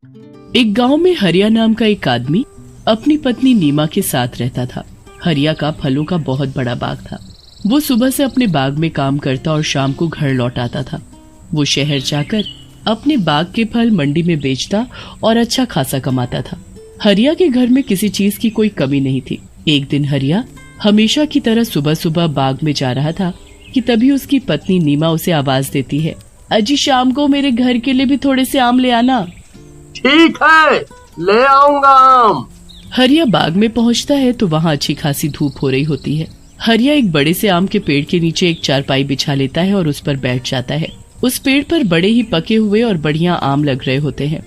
एक गांव में हरिया नाम का एक आदमी अपनी पत्नी नीमा के साथ रहता था। हरिया का फलों का बहुत बड़ा बाग था। वो सुबह से अपने बाग में काम करता और शाम को घर लौट आता था। वो शहर जाकर अपने बाग के फल मंडी में बेचता और अच्छा खासा कमाता था। हरिया के घर में किसी चीज की कोई कमी नहीं थी। एक दिन हरिया हमेशा की तरह सुबह सुबह बाग में जा रहा था कि तभी उसकी पत्नी नीमा उसे आवाज देती है, अजी शाम को मेरे घर के लिए भी थोड़े से आम ले आना। ठीक है, ले आऊंगा आम। हरिया बाग में पहुंचता है तो वहाँ अच्छी खासी धूप हो रही होती है। हरिया एक बड़े से आम के पेड़ के नीचे एक चारपाई बिछा लेता है और उस पर बैठ जाता है। उस पेड़ पर बड़े ही पके हुए और बढ़िया आम लग रहे होते हैं।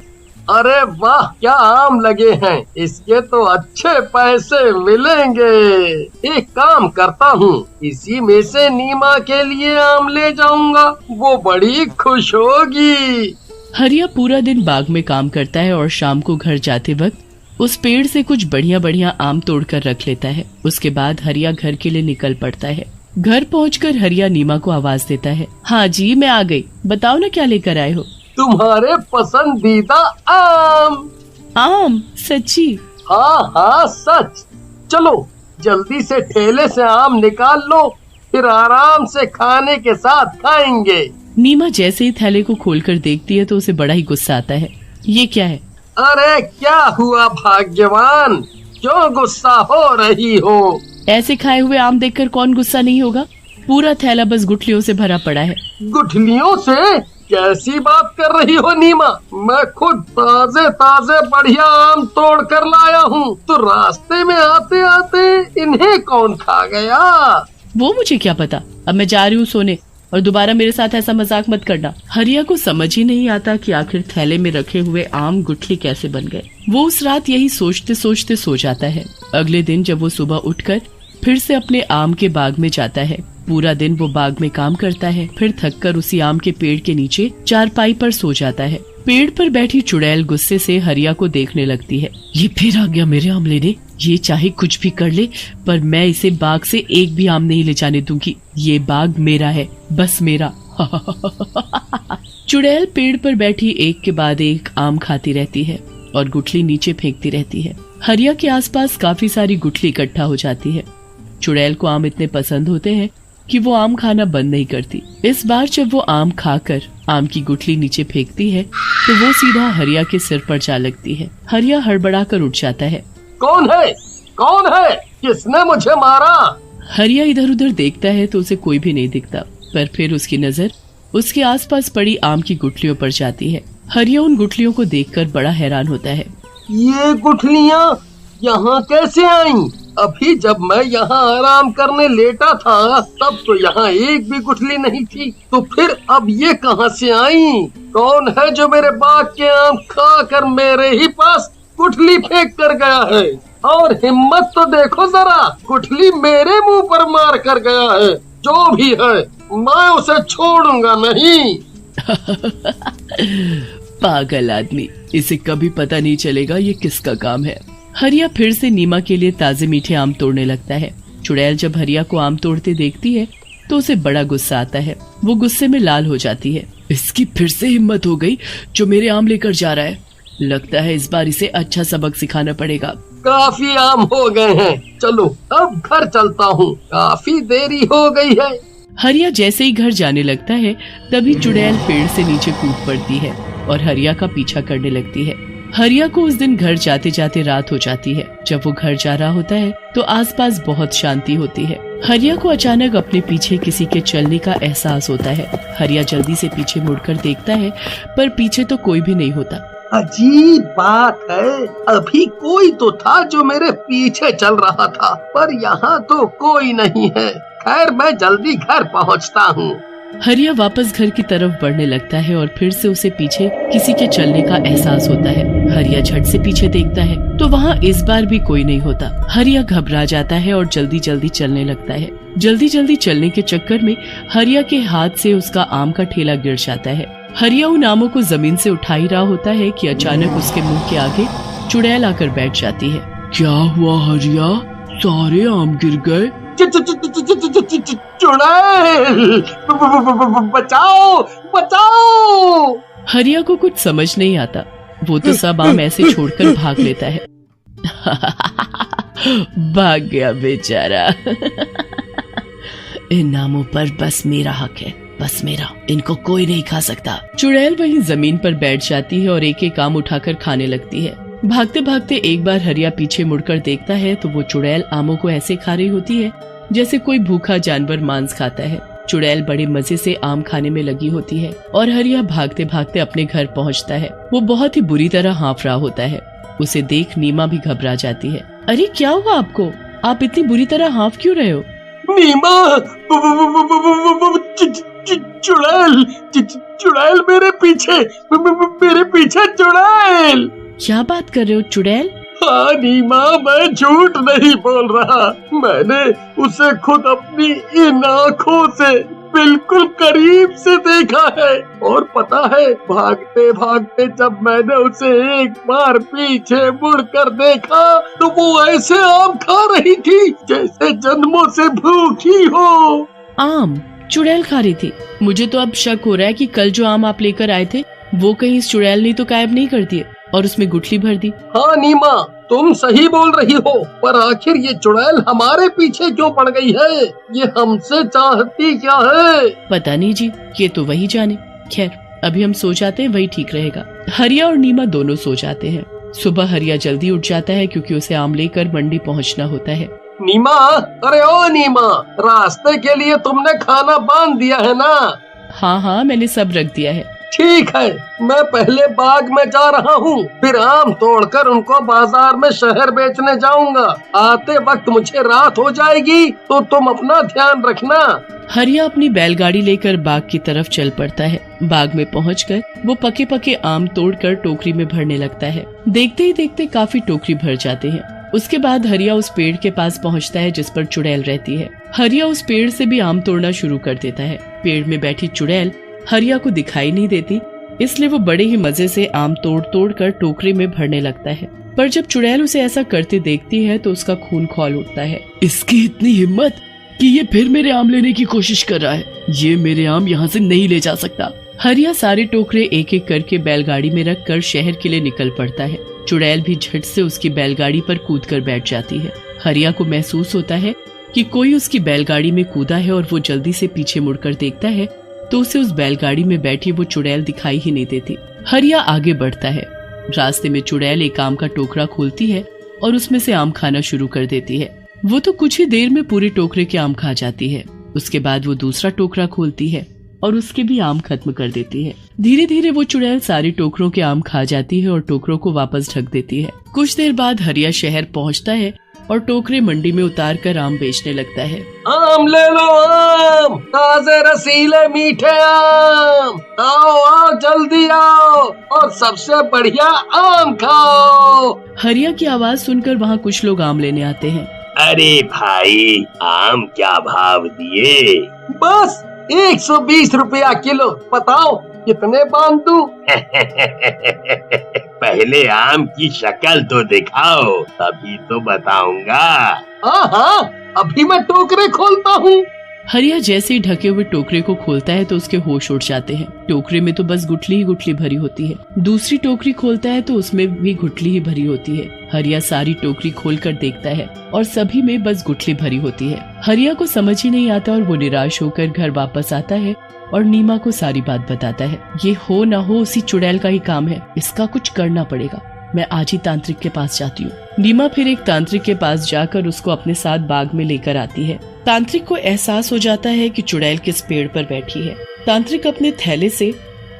अरे वाह, क्या आम लगे हैं, इसके तो अच्छे पैसे मिलेंगे। एक काम करता हूँ, इसी में से नीमा के लिए आम ले जाऊंगा, वो बड़ी खुश होगी। हरिया पूरा दिन बाग में काम करता है और शाम को घर जाते वक्त उस पेड़ से कुछ बढ़िया बढ़िया आम तोड़कर रख लेता है। उसके बाद हरिया घर के लिए निकल पड़ता है। घर पहुंचकर हरिया नीमा को आवाज देता है, हाँ जी मैं आ गई, बताओ ना क्या लेकर आए हो। तुम्हारे पसंदीदा आम। आम? सच्ची? हाँ हाँ सच। चलो जल्दी से ठेले से आम निकाल लो, फिर आराम से खाने के साथ खाएंगे। नीमा जैसे ही थैले को खोलकर देखती है तो उसे बड़ा ही गुस्सा आता है। ये क्या है? अरे क्या हुआ भाग्यवान, क्यों गुस्सा हो रही हो? ऐसे खाए हुए आम देखकर कौन गुस्सा नहीं होगा। पूरा थैला बस गुठलियों से भरा पड़ा है। गुठलियों से? कैसी बात कर रही हो नीमा, मैं खुद ताजे ताजे बढ़िया आम तोड़ कर लाया हूँ, तो रास्ते में आते आते इन्हें कौन खा गया? वो मुझे क्या पता, अब मैं जा रही हूँ सोने और दोबारा मेरे साथ ऐसा मजाक मत करना। हरिया को समझ ही नहीं आता कि आखिर थैले में रखे हुए आम गुठली कैसे बन गए। वो उस रात यही सोचते सोचते सो जाता है। अगले दिन जब वो सुबह उठकर फिर से अपने आम के बाग में जाता है, पूरा दिन वो बाग में काम करता है, फिर थककर उसी आम के पेड़ के नीचे चारपाई पर सो जाता है। पेड़ पर बैठी चुड़ैल गुस्से से हरिया को देखने लगती है। ये फिर आ गया मेरे आम लेने, ये चाहे कुछ भी कर ले पर मैं इसे बाग से एक भी आम नहीं ले जाने दूंगी। ये बाग मेरा है, बस मेरा। चुड़ैल पेड़ पर बैठी एक के बाद एक आम खाती रहती है और गुठली नीचे फेंकती रहती है। हरिया के आसपास काफी सारी गुठली इकट्ठा हो जाती है। चुड़ैल को आम इतने पसंद होते हैं कि वो आम खाना बंद नहीं करती। इस बार जब वो आम खाकर आम की गुठली नीचे फेंकती है तो वो सीधा हरिया के सिर पर जा लगती है। हरिया हड़बड़ाकर उठ जाता है। कौन है? कौन है? किसने मुझे मारा? हरिया इधर उधर देखता है तो उसे कोई भी नहीं दिखता, पर फिर उसकी नजर उसके आसपास पड़ी आम की गुठलियों पर जाती है। हरिया उन गुठलियों को देखकर बड़ा हैरान होता है। ये गुठलियाँ यहाँ कैसे आईं? अभी जब मैं यहाँ आराम करने लेटा था तब तो यहाँ एक भी गुठली नहीं थी, तो फिर अब ये कहाँ से आईं? कौन है जो मेरे बाग के आम खाकर मेरे ही पास गुठली फेंक कर गया है? और हिम्मत तो देखो जरा, गुठली मेरे मुंह पर मार कर गया है। जो भी है मैं उसे छोड़ूंगा नहीं। पागल आदमी, इसे कभी पता नहीं चलेगा ये किसका काम है। हरिया फिर से नीमा के लिए ताजे मीठे आम तोड़ने लगता है। चुड़ैल जब हरिया को आम तोड़ते देखती है तो उसे बड़ा गुस्सा आता है। वो गुस्से में लाल हो जाती है। इसकी फिर से हिम्मत हो गई जो मेरे आम लेकर जा रहा है। लगता है इस बार इसे अच्छा सबक सिखाना पड़ेगा। काफी आम हो गए हैं, चलो अब घर चलता हूँ, काफी देरी हो गई है। हरिया जैसे ही घर जाने लगता है तभी चुड़ैल पेड़ से नीचे कूद पड़ती है और हरिया का पीछा करने लगती है। हरिया को उस दिन घर जाते जाते रात हो जाती है। जब वो घर जा रहा होता है तो आसपास बहुत शांति होती है। हरिया को अचानक अपने पीछे किसी के चलने का एहसास होता है। हरिया जल्दी से पीछे मुड़कर देखता है पर पीछे तो कोई भी नहीं होता। अजीब बात है, अभी कोई तो था जो मेरे पीछे चल रहा था, पर यहाँ तो कोई नहीं है। खैर मैं जल्दी घर पहुँचता हूँ। हरिया वापस घर की तरफ बढ़ने लगता है और फिर से उसे पीछे किसी के चलने का एहसास होता है। हरिया झट से पीछे देखता है तो वहाँ इस बार भी कोई नहीं होता। हरिया घबरा जाता है और जल्दी जल्दी चलने लगता है। जल्दी जल्दी चलने के चक्कर में हरिया के हाथ से उसका आम का ठेला गिर जाता है। हरिया उन आमों को जमीन से उठा ही रहा होता है कि अचानक उसके मुंह के आगे चुड़ैल आकर बैठ जाती है। क्या हुआ हरिया, सारे आम गिर गए? चुड़ैल, बचाओ बचाओ। हरिया को कुछ समझ नहीं आता। वो तो सब आम ऐसे छोड़कर भाग लेता है। भाग गया बेचारा। इन आमों पर बस मेरा हक है, बस मेरा, इनको कोई नहीं खा सकता। चुड़ैल वहीं जमीन पर बैठ जाती है और एक एक आम उठाकर खाने लगती है। भागते भागते एक बार हरिया पीछे मुड़कर देखता है तो वो चुड़ैल आमों को ऐसे खा रही होती है जैसे कोई भूखा जानवर मांस खाता है। चुड़ैल बड़े मजे से आम खाने में लगी होती है और हरिया भागते भागते अपने घर पहुंचता है। वो बहुत ही बुरी तरह हाँफ रहा होता है। उसे देख नीमा भी घबरा जाती है। अरे क्या हुआ आपको? आप इतनी बुरी तरह हाँफ क्यों रहे हो? नीमा, चुड़ैल मेरे पीछे चुड़ैल। क्या बात कर रहे हो चुड़ैल? हाँ नीमा, मैं झूठ नहीं बोल रहा। मैंने उसे खुद अपनी इन आँखों से बिल्कुल करीब से देखा है। और पता है, भागते भागते जब मैंने उसे एक बार पीछे मुड़कर देखा तो वो ऐसे आम खा रही थी जैसे जन्मों से भूखी हो। आम चुड़ैल खा रही थी? मुझे तो अब शक हो रहा है कि कल जो आम आप लेकर आए थे वो कहीं इस चुड़ैल ने तो गायब नहीं कर दिए और उसमें गुठली भर दी। हाँ नीमा, तुम सही बोल रही हो, पर आखिर ये चुड़ैल हमारे पीछे क्यों पड़ गई है? ये हमसे चाहती क्या है? पता नहीं जी, ये तो वही जाने। खैर अभी हम सो जाते हैं, वही ठीक रहेगा। हरिया और नीमा दोनों सो जाते हैं। सुबह हरिया जल्दी उठ जाता है क्योंकि उसे आम लेकर मंडी पहुंचना होता है। नीमा, अरे ओ नीमा, रास्ते के लिए तुमने खाना बांध दिया है ना? हाँ, मैंने सब रख दिया है। ठीक है, मैं पहले बाग में जा रहा हूँ, फिर आम तोड़कर उनको बाजार में शहर बेचने जाऊंगा। आते वक्त मुझे रात हो जाएगी तो तुम अपना ध्यान रखना। हरिया अपनी बैलगाड़ी लेकर बाग की तरफ चल पड़ता है। बाग में पहुंचकर वो पके पके आम तोड़कर टोकरी में भरने लगता है। देखते ही देखते काफी टोकरी भर जाते हैं। उसके बाद हरिया उस पेड़ के पास पहुंचता है जिस पर चुड़ैल रहती है। हरिया उस पेड़ से भी आम तोड़ना शुरू कर देता है। पेड़ में बैठी चुड़ैल हरिया को दिखाई नहीं देती, इसलिए वो बड़े ही मजे से आम तोड़ तोड़ कर टोकरी में भरने लगता है। पर जब चुड़ैल उसे ऐसा करते देखती है तो उसका खून खौल उठता है। इसकी इतनी हिम्मत कि ये फिर मेरे आम लेने की कोशिश कर रहा है। ये मेरे आम यहाँ से नहीं ले जा सकता। हरिया सारे टोकरे एक एक करके बैलगाड़ी में रख कर शहर के लिए निकल पड़ता है। चुड़ैल भी झट से उसकी बैलगाड़ी पर कूद कर बैठ जाती है। हरिया को महसूस होता है कि कोई उसकी बैलगाड़ी में कूदा है और वो जल्दी से पीछे मुड़कर देखता है तो उसे उस बैलगाड़ी में बैठी वो चुड़ैल दिखाई ही नहीं देती। हरिया आगे बढ़ता है। रास्ते में चुड़ैल एक आम का टोकरा खोलती है और उसमें से आम खाना शुरू कर देती है। वो तो कुछ ही देर में पूरे टोकरे के आम खा जाती है। उसके बाद वो दूसरा टोकरा खोलती है और उसके भी आम खत्म कर देती है। धीरे धीरे वो चुड़ैल सारे टोकरों के आम खा जाती है और टोकरों को वापस ढक देती है। कुछ देर बाद हरिया शहर पहुंचता है और टोकरे मंडी में उतार कर आम बेचने लगता है। आम ले लो, आम ताजे रसीले मीठे आम, आओ जल्दी आओ और सबसे बढ़िया आम खाओ। हरिया की आवाज सुनकर वहाँ कुछ लोग आम लेने आते हैं। अरे भाई, आम क्या भाव दिए? बस 120 रुपया किलो। बताओ कितने बांध दूं? पहले आम की शक्ल तो दिखाओ, तभी तो बताऊंगा। हाँ, अभी मैं टोकरे खोलता हूँ। हरिया जैसे ही ढके हुए टोकरे को खोलता है तो उसके होश उड़ जाते हैं। टोकरे में तो बस गुठली ही गुठली भरी होती है। दूसरी टोकरी खोलता है तो उसमें भी गुठली ही भरी होती है। हरिया सारी टोकरी खोलकर देखता है और सभी में बस गुठली भरी होती है। हरिया को समझ ही नहीं आता और वो निराश होकर घर वापस आता है और नीमा को सारी बात बताता है। ये हो न हो उसी चुड़ैल का ही काम है, इसका कुछ करना पड़ेगा। मैं आज ही तांत्रिक के पास जाती हूँ। नीमा फिर एक तांत्रिक के पास जाकर उसको अपने साथ बाग में लेकर आती है। तांत्रिक को एहसास हो जाता है कि चुड़ैल किस पेड़ पर बैठी है। तांत्रिक अपने थैले से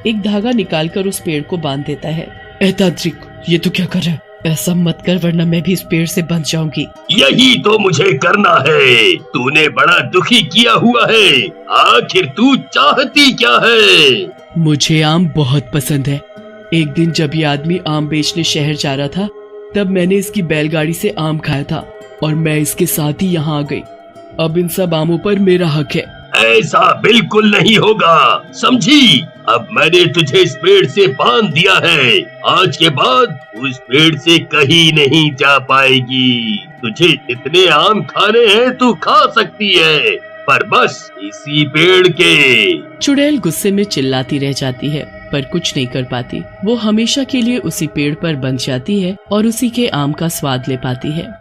एक धागा निकालकर उस पेड़ को बांध देता है। ए तांत्रिक, ये तो क्या कर रहा है? ऐसा मत कर वरना मैं भी इस पेड़ से बंध जाऊंगी। यही तो मुझे करना है। तूने बड़ा दुखी किया हुआ है। आखिर तू चाहती क्या है? मुझे आम बहुत पसंद है। एक दिन जब ये आदमी आम बेचने शहर जा रहा था तब मैंने इसकी बैलगाड़ी से आम खाया था और मैं इसके साथ ही यहाँ आ गई। अब इन सब आमों पर मेरा हक है। ऐसा बिल्कुल नहीं होगा, समझी? अब मैंने तुझे इस पेड़ से बांध दिया है। आज के बाद उस पेड़ से कहीं नहीं जा पाएगी। तुझे जितने आम खाने हैं तू खा सकती है, पर बस इसी पेड़ के। चुड़ैल गुस्से में चिल्लाती रह जाती है। पर कुछ नहीं कर पाती। वो हमेशा के लिए उसी पेड़ पर बंध जाती है और उसी के आम का स्वाद ले पाती है।